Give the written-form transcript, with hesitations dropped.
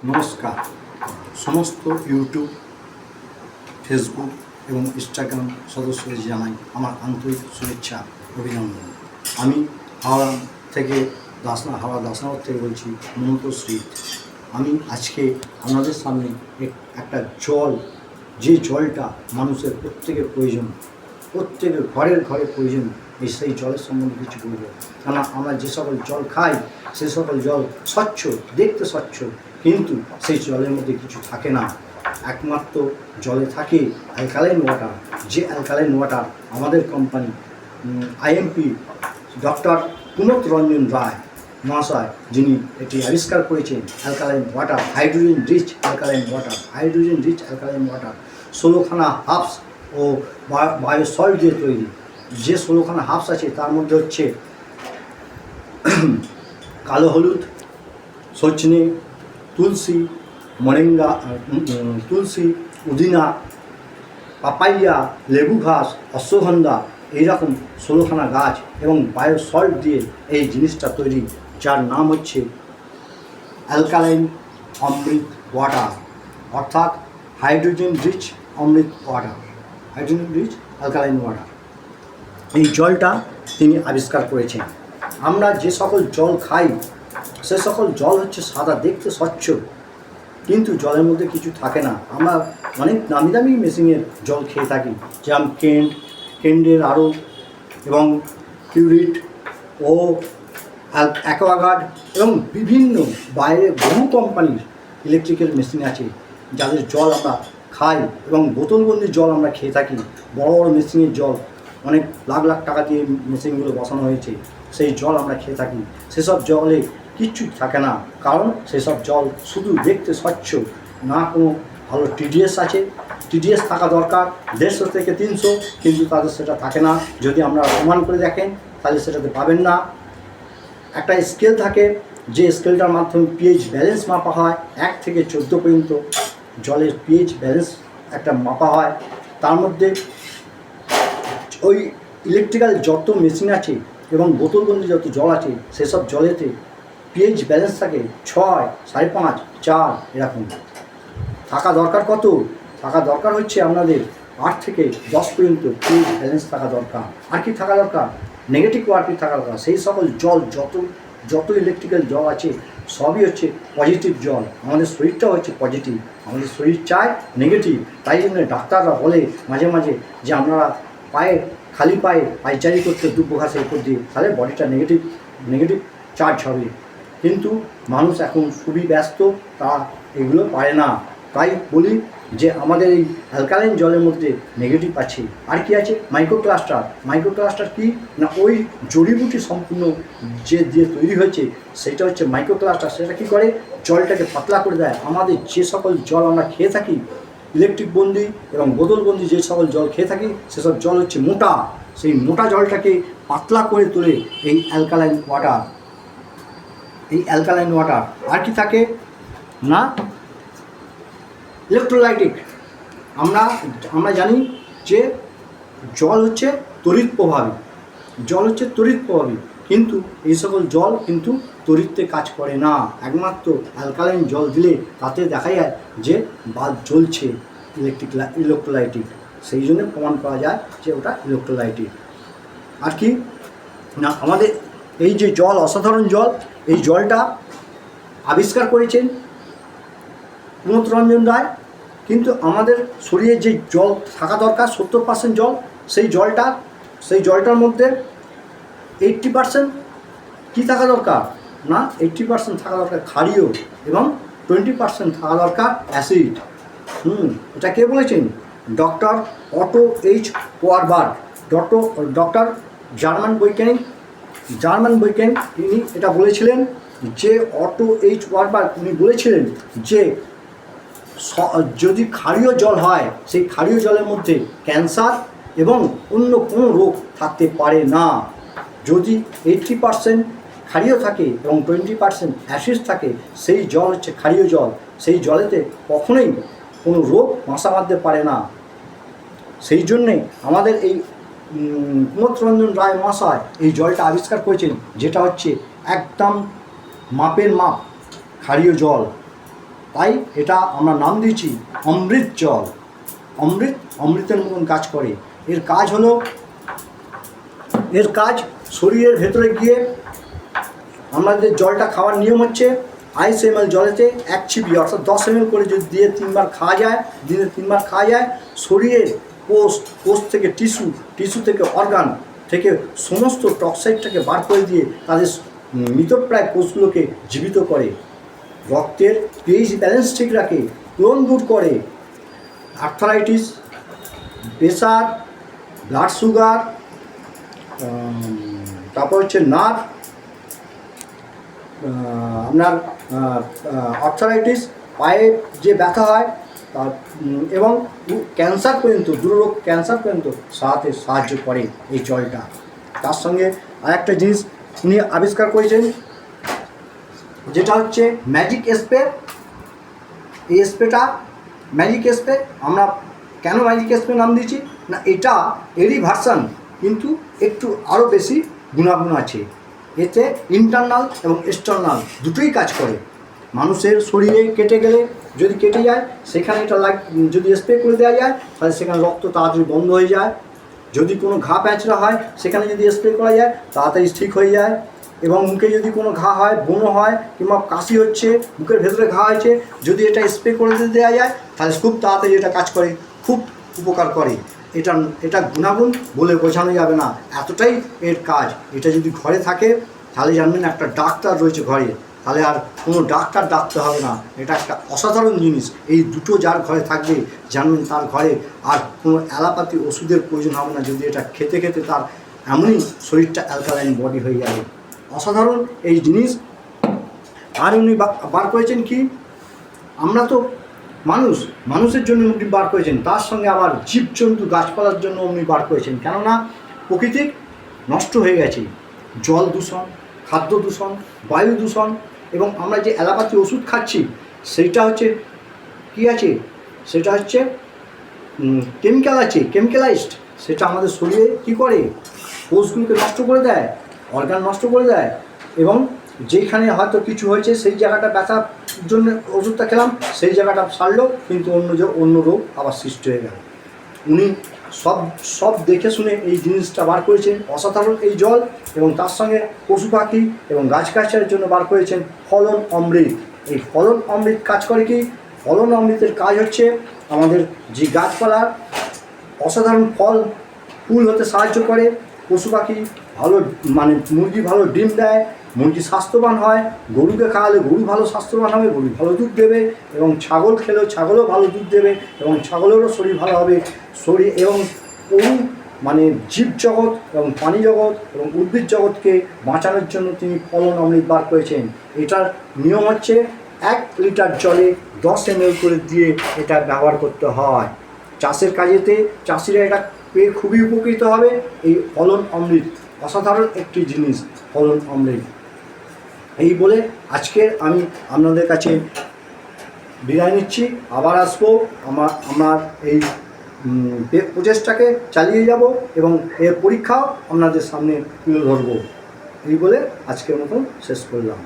নমস্কার। সমস্ত YouTube, Facebook এবং ইনস্টাগ্রাম সদস্যদের জানাই আমার আন্তরিক শুভেচ্ছা, অভিনন্দন। আমি হাওড়া থেকে হাওড়া দাসনগর থেকে বলছি, মনোতশ্রী। আমি আজকে আপনাদের সামনে একটা জল, যে জলটা মানুষের প্রত্যেকের প্রয়োজন, প্রত্যেকের ঘরের ঘরে প্রয়োজন, সেই জলের সম্বন্ধে কিছু বলব। কেননা আমরা যে সকল জল খাই সে সকল জল স্বচ্ছ, দেখতে স্বচ্ছ, কিন্তু সেই জলের মধ্যে কিছু থাকে না। একমাত্র জলে থাকে অ্যালকালাইন ওয়াটার। যে অ্যালকালাইন ওয়াটার আমাদের company IMP doctor Kumud Ranjan Roy মহাশয়, যিনি এটি আবিষ্কার করেছেন, alkaline water, hydrogen rich alkaline water, hydrogen rich alkaline water 16খানা হার্বস ও বায়োসল্ট দিয়ে তৈরি। যে 16খানা হার্বস আছে তার মধ্যে হচ্ছে কালো হলুদ, সজনে, তুলসী, মরিঙ্গা, তুলসী, পুদিনা, পাপাইয়া, লেবু ঘাস, অশ্বগন্ধা, এইরকম 16খানা গাছ এবং বায়োসল্ট দিয়ে এই জিনিসটা তৈরি, যার নাম হচ্ছে অ্যালকালাইন অমৃত ওয়াটার, অর্থাৎ hydrogen rich Amrit water, hydrogen rich alkaline water. এই জলটা তিনি আবিষ্কার করেছেন। আমরা যে সকল জল খাই সে সকল জল হচ্ছে সাদা, দেখতে স্বচ্ছ, কিন্তু জলের মধ্যে কিছু থাকে না। আমরা অনেক দামি দামি মেশিনের জল খেয়ে থাকি, যেমন কেন্ডের আরও এবং কিউরিট ও অ্যাকোয়াগার্ড এবং বিভিন্ন বাইরে বহু কোম্পানির ইলেকট্রিক্যাল মেশিন আছে যাদের জল আমরা খাই, এবং বোতলবন্দি জল আমরা খেয়ে থাকি। বড় বড় মেশিনের জল, অনেক লাখ লাখ টাকা দিয়ে মেশিনগুলো বসানো হয়েছে, সেই জল আমরা খেয়ে থাকি। সেসব জলে কিচ্ছু থাকে না, কারণ সেসব জল শুধু দেখতে স্বচ্ছ, না কোনো ভালো টিডিএস আছে। টিডিএস থাকা দরকার 150 থেকে 300, কিন্তু তাদের সেটা থাকে না। যদি আমরা প্রমাণ করে দেখেন তাহলে সেটাতে পাবেন না। একটা স্কেল থাকে, যে স্কেলটার মাধ্যমে পিএইচ ব্যালেন্স মাপা হয়, 1 থেকে 14 পর্যন্ত জলের পিএইচ ব্যালেন্স একটা মাপা হয়। তার মধ্যে ওই ইলেকট্রিক্যাল যত মেশিন আছে এবং বোতলবন্দি যত জল আছে সেসব জলেতে পিএইচ ব্যালেন্স থাকে 6, 5.5, 4 এরকম। থাকা দরকার কত? থাকা দরকার হচ্ছে আপনাদের 8 থেকে 10 পর্যন্ত পিএইচ ব্যালেন্স থাকা দরকার। আর কি থাকা দরকার? নেগেটিভ ওয়ার্কিং থাকা দরকার। সেই সকল জল, যত ইলেকট্রিক্যাল জল আছে সবই হচ্ছে পজিটিভ জল। আমাদের শরীরটাও হচ্ছে পজিটিভ, আমাদের শরীর চায় নেগেটিভ। তাই জন্য ডাক্তাররা বলে মাঝে মাঝে যে আপনারা খালি পায়ে পায়চারি করতে দুব্বো ঘাসের উপর দিয়ে, তাহলে বডিটা নেগেটিভ চার্জ হবে। কিন্তু মানুষ এখন খুবই ব্যস্ত, তারা এগুলো পারে না। তাই বলি যে আমাদের এই অ্যালকালাইন জলের মধ্যে নেগেটিভ আছে। আর কি আছে? মাইক্রোক্লাস্টার কি না, ওই জড়িবুটি সম্পূর্ণ যে দিয়ে তৈরি হয়েছে সেটা হচ্ছে মাইক্রোক্লাস্টার। সেটা কী করে? জলটাকে পাতলা করে দেয়। আমাদের যে সকল জল আমরা খেয়ে থাকি, ইলেকট্রিক বন্দি এবং বোতলবন্দি যে সকল জল খেয়ে থাকি, সেসব জল হচ্ছে মোটা। সেই মোটা জলটাকে পাতলা করে তোলে এই অ্যালকালাইন ওয়াটার। আর কি থাকে না, ইলেকট্রোলাইটিক। আমরা জানি যে জল হচ্ছে তড়িৎ প্রভাবী, কিন্তু এই সকল জল কিন্তু তড়িৎতে কাজ করে না। একমাত্র অ্যালকালাইন জল দিলে তাতে দেখা যায় যে বাল্ব জ্বলছে, ইলেকট্রোলাইটিক। সেই জন্য প্রমাণ করা যায় যে ওটা ইলেকট্রোলাইটিক। আর কি না, আমাদের এই যে জল, অসাধারণ জল, এই জলটা আবিষ্কার করেছেন কুমত রঞ্জন রায়। কিন্তু আমাদের শরীরে যে জল থাকা দরকার 70% জল, সেই জলটার মধ্যে 80% কী থাকা দরকার না, 80% থাকা দরকার ক্ষারীয় এবং 20% থাকা দরকার অ্যাসিড। এটা কে বলেছেন? Doctor auto H Warburg, doctor German বৈজ্ঞানিক। তিনি এটা বলেছিলেন যে অটো এইচ ওয়ারবার্গ উনি বলেছিলেন যে যদি ক্ষারীয় জল হয়, সেই ক্ষারীয় জলের মধ্যে ক্যান্সার এবং অন্য কোনো রোগ থাকতে পারে না। যদি 80% ক্ষারীয় থাকে এবং 20% অ্যাসিড থাকে, সেই জল হচ্ছে ক্ষারীয় জল। সেই জলেতে কখনোই কোনো রোগ বাসা বাঁধতে পারে না। সেই জন্যে আমাদের এই কুমত রঞ্জন রায় মহাশয় এই জলটা আবিষ্কার করেছেন, যেটা হচ্ছে একদম মাপের মাপ ক্ষারীয় জল। তাই এটা আমরা নাম দিয়েছি অমৃত জল। অমৃতের মতন কাজ করে। এর কাজ শরীরের ভেতরে গিয়ে আমাদের জলটা খাওয়ার নিয়ম হচ্ছে 250 ml জলেতে 1 চিবি অর্থাৎ 10 ml করে যদি দিয়ে 3 বার খাওয়া যায়, দিনে 3 বার খাওয়া যায়, শরীরের কোষ থেকে টিস্যু থেকে অর্গান থেকে সমস্ত টক্সাইডটাকে বার করে দিয়ে তাদের মৃতপ্রায় কোষগুলোকে জীবিত করে, রক্তের পিএইচ ব্যালেন্স ঠিক রাখে, ক্লোন দূর করে, আর্থারাইটিস, প্রেসার, ব্লাড সুগার, তারপর হচ্ছে নার্ভ, আপনার আর্থারাইটিস, পায়ে যে ব্যথা হয় তার এবং ক্যান্সার পর্যন্ত, দুরোগ ক্যান্সার পর্যন্ত সারাতে সাহায্য করে এই জলটা। তার সঙ্গে আরেকটা জিনিস উনি আবিষ্কার করেছেন যেটা হচ্ছে ম্যাজিক স্প্রে। এই স্প্রেটা ম্যাজিক স্প্রে। আমরা কেন ম্যাজিক স্প্রে নাম দিয়েছি না, এটা এরই ভার্সান, কিন্তু একটু আরও বেশি গুণাগুণ আছে। এতে ইন্টারনাল এবং এক্সটার্নাল দুটোই কাজ করে। মানুষের শরীরে কেটে গেলে, যদি কেটে যায় সেখানে এটা যদি স্প্রে করে দেওয়া যায় তাহলে সেখানে রক্ত তাড়াতাড়ি বন্ধ হয়ে যায়। যদি কোনো ঘা প্যাঁচড়া হয় সেখানে যদি স্প্রে করা যায় তাড়াতাড়ি ঠিক হয়ে যায়। এবং মুখে যদি কোনো ঘা হয়, ব্রণ হয়, কিংবা কাশি হচ্ছে, মুখের ভেতরে ঘা হয়েছে, যদি এটা স্প্রে করে দেওয়া যায় তাহলে খুব তাড়াতাড়ি এটা কাজ করে, খুব উপকার করে। এটা গুণাগুণ বলে বোঝানো যাবে না, এতটাই এর কাজ। এটা যদি ঘরে থাকে তাহলে জানবেন একটা ডাক্তার রয়েছে ঘরে, তাহলে আর কোনো ডাক্তার ডাকতে হবে না। এটা একটা অসাধারণ জিনিস। এই দুটো যার ঘরে থাকবে জানবেন তার ঘরে আর কোনো অ্যালোপ্যাথি ওষুধের প্রয়োজন হবে না। যদি এটা খেতে খেতে তার এমনই শরীরটা অ্যালকালাইন বডি হয়ে যাবে। অসাধারণ এই জিনিস। আর উনি বার করেছেন কি, আমরা তো মানুষের জন্য উনি বার করেছেন, তার সঙ্গে আবার জীবজন্তু গাছপালার জন্য উনি বার করেছেন। কেননা প্রকৃতি নষ্ট হয়ে গেছে, জল দূষণ, খাদ্য দূষণ, বায়ু দূষণ, এবং আমরা যে অ্যালোপ্যাথি ওষুধ খাচ্ছি সেইটা হচ্ছে কী আছে, সেটা হচ্ছে কেমিক্যাল আছে, কেমিক্যালাইজড। সেটা আমাদের শরীরে কী করে, কোষগুলোকে নষ্ট করে দেয়, অর্গান নষ্ট করে দেয়, এবং যেখানে হয়তো কিছু হয়েছে সেই জায়গাটা ব্যথার জন্য ওষুধটা খেলাম, সেই জায়গাটা সারলো, কিন্তু অন্য রোগ আবার সৃষ্টি হয়ে গেল। উনি সব দেখে শুনে এই জিনিসটা বার করেছেন, অসাধারণ এই জল। এবং তার সঙ্গে পশু পাখি এবং গাছগাছালির জন্য বার করেছেন ফলন অমৃত। এই ফলন অমৃত কাজ করে কি, ফলন অমৃতের কাজ হচ্ছে আমাদের যে গাছপালার অসাধারণ ফুল হতে সাহায্য করে, পশু পাখি ভালো, মানে মুরগি ভালো ডিম দেয়, মুরগি স্বাস্থ্যবান হয়, গরুকে খাওয়ালে গরু ভালো স্বাস্থ্যবান হবে, গরু ভালো দুধ দেবে, এবং ছাগল খেলেও ছাগলও ভালো দুধ দেবে, এবং ছাগলেরও শরীর ভালো হবে। এবং মানে জীবজগৎ এবং প্রাণী জগৎ এবং উদ্ভিদ জগৎকে বাঁচানোর জন্য তিনি ফলন অমৃত বার করেছেন। এটার নিয়ম হচ্ছে 1 লিটার জলে 10 ml করে দিয়ে এটা ব্যবহার করতে হয়। চাষের কাজেতে চাষিরা এটা পেয়ে খুবই উপকৃত হবে। এই ফলন অমৃত অসাধারণ একটি জিনিস, ফলন অমৃত। এই বলে আজকের আমি আপনাদের কাছে বিদায় নিচ্ছি। আবার আসবো, আমার এই প্রচেষ্টাকে চালিয়ে যাব এবং এর পরীক্ষাও আপনাদের সামনে তুলে ধরবো। এই বলে আজকের মতন শেষ করলাম।